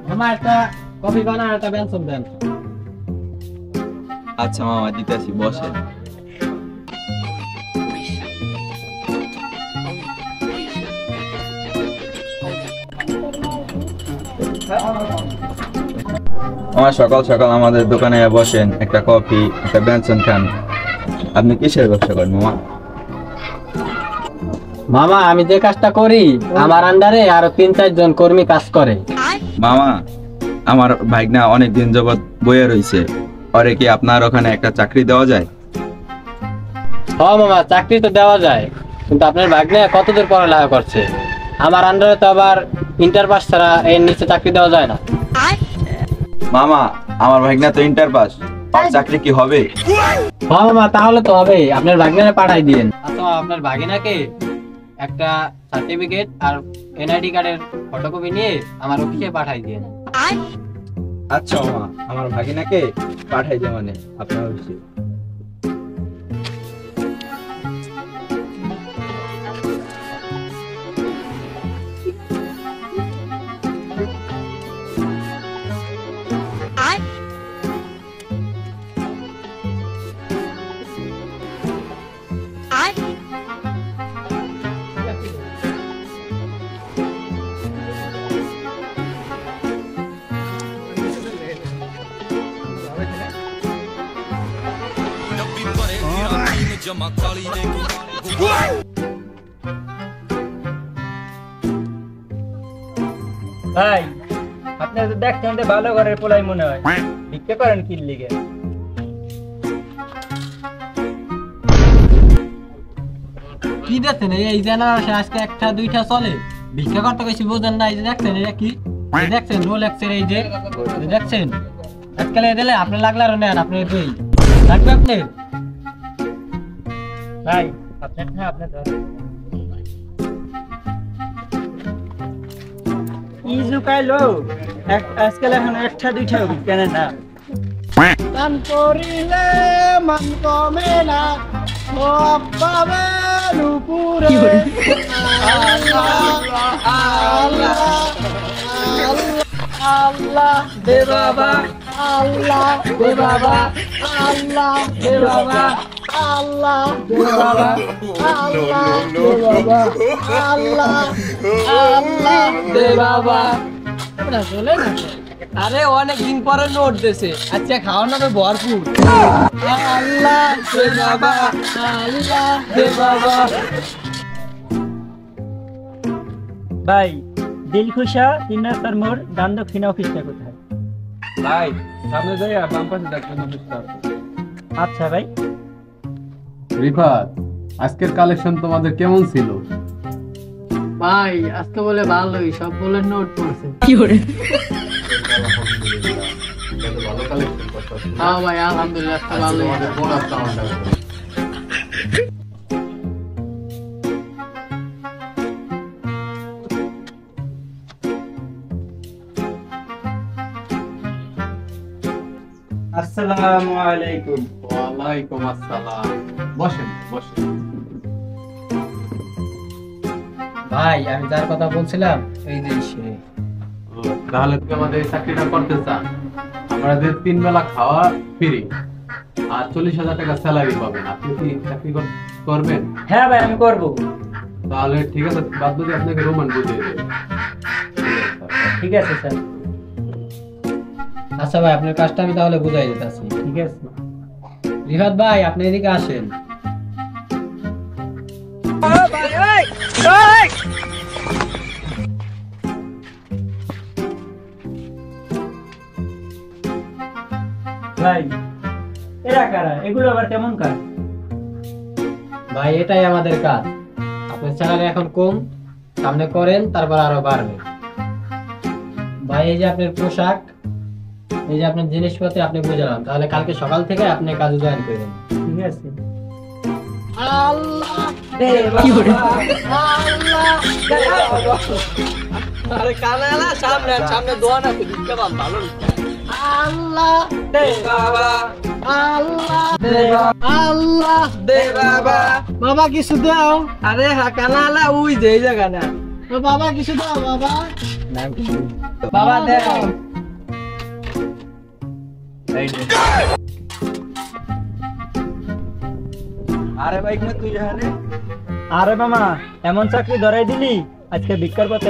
মামা একটা কফি বানা আর একটা বেনসন দেন। আচ্ছা মামা দিতেছি, বসেন। আমার সকাল সকাল আমাদের দোকানে বসেন, একটা কফি একটা বেনসন খান। আপনি কিসের ব্যবসা করেন মামা? মামা আমি যে কাজটা করি আমার আন্ডারে আরো 3-4 জন কর্মী কাজ করে। মামা আমার ভাইগনা অনেক দিন যাবত বইয়ে রয়েছে, ওরে কি আপনার ওখানে একটা চাকরি দেওয়া যায়? হ্যাঁ মামা, চাকরি তো দেওয়া যায়, কিন্তু আপনার ভাগ্নে কতদূর পড়ালেখা করছে? আমার আন্ডারে তো আবার ইন্টার পাস ছাড়া এর নিচে চাকরি দেওয়া যায় না। মামা আমার ভাইগনা তো ইন্টার পাস, ওর চাকরি কি হবে? হ্যাঁ মামা, তাহলে তো হবে, আপনার ভাগ্নে পাঠাই দিন। আচ্ছা আপনার ভাগিনাকে একটা সার্টিফিকেট আর এনআইডি কার্ডের ফটোকপি নিয়ে আমার অফিসে পাঠাই দিন। আচ্ছা মামা, আমার ভাগিনাকে পাঠাই দে মানে আপনার অফিসে। ভাই আপনি তো দেখছেন যে ভালো ঘরের পোলাই মনে হয়, ভিক্ষা করেন কি লিগে? কি দেখছেন এই জেনারেশন আজকে একটা দুইটা চলে, ভিক্ষা করতে বেশি বোঝেন না। এই যে দেখছেন এটা কি, এই দেখছেন রোলেক্সের এই যে দেখছেন, আজকাল দিলে আপনি লাগলে আরো নেন, আপনি দুই লাগবে আপনি। ভাই আপনার হ্যাঁ আপনার ধর ইজুকাইলো আজকাল এখন একটা দুইটা কেন না? দান করিলে মান কমে না, সব পাবেন উপরে। আল্লাহ আল্লাহ দে বাবা, আল্লাহ দে বাবা, আল্লাহ দে বাবা, আল্লাহ দে বাবা, আল্লাহ দে বাবা, আল্লাহ আল্লাহ দে বাবা। চলে না, আরে অনেক দিন পরে নোট দিয়েছে, আচ্ছা খাওয়ার নামে ভরপুর। আল্লাহ দে বাবা, আল্লাহ দে বাবা। ভাই দিলখুশা 3 রাস্তার মোড় ডান দক্ষিণ অফিসটা কোথায়? ভাই সামনে যাই আর বাম পাশে দেখবেন অফিসটা। আচ্ছা ভাই। রিফাত, আজকের কালেকশন তোমাদের কেমন ছিল? ভাই আজকে বলে ভালোই, সব বলে নোট পড়ছে। ভালো কালেকশন করতেছো। হ্যাঁ ভাই আলহামদুলিল্লাহ ভালোই। তোমাদের বোনাস কাউন্টার আসসালামু আলাইকুম। ওয়ালাইকুম আসসালাম। বসেন বসেন। ভাই আমি যার কথা বলছিলাম এই যে সে। তাহলে তুমি আমাদের এই চাকরিটা করতে চান? আমাদের 3 বেলা খাওয়া ফ্রি আর 40,000 টাকা স্যালারি পাবেন। আপনি কি চাকরি করবেন? হ্যাঁ ভাই আমি করব। তাহলে ঠিক আছে, বাদ বাকি আপনাকে রোমান বুঝিয়ে দেব। ঠিক আছে স্যার। আচ্ছা ভাই আপনার কাজটা আমি তাহলে বুঝাই দিতেছি। ঠিক আছে। রিফাত ভাই আপনি এদিকে আসেন। ভাই এরা কারা? এগুলো আবার কেমন কাজ? ভাই এটাই আমাদের কাজ। আপনার স্যালারি এখন কম, সামনে করেন তারপর আরো বাড়বে। ভাই এই যে আপনার পোশাক, এই যে আপনার জিনিসপত্র আপনি বুঝলাম, তাহলে কালকে সকাল থেকে আপনি কাজে জয়েন করবেন। ঠিক আছে। আল্লাহ দে বাবা, আল্লাহ দে বাবা। আরে কানালা সামনে সামনে দোয়া না দিতে পাম ভালো। আল্লাহ দে বাবা, আল্লাহ দে বাবা, আল্লাহ দে বাবা। বাবা কিছু দাও। আরে হ্যাঁ কানালা ওই যে এই জায়গা না। বাবা কিছু দাও বাবা। না কিছু বাবা দেও। এই নে। আরে ভাই তুই জানে আরে মামা এমন চাকরি ধরাই দিলি আজকে ভিক্ষার পথে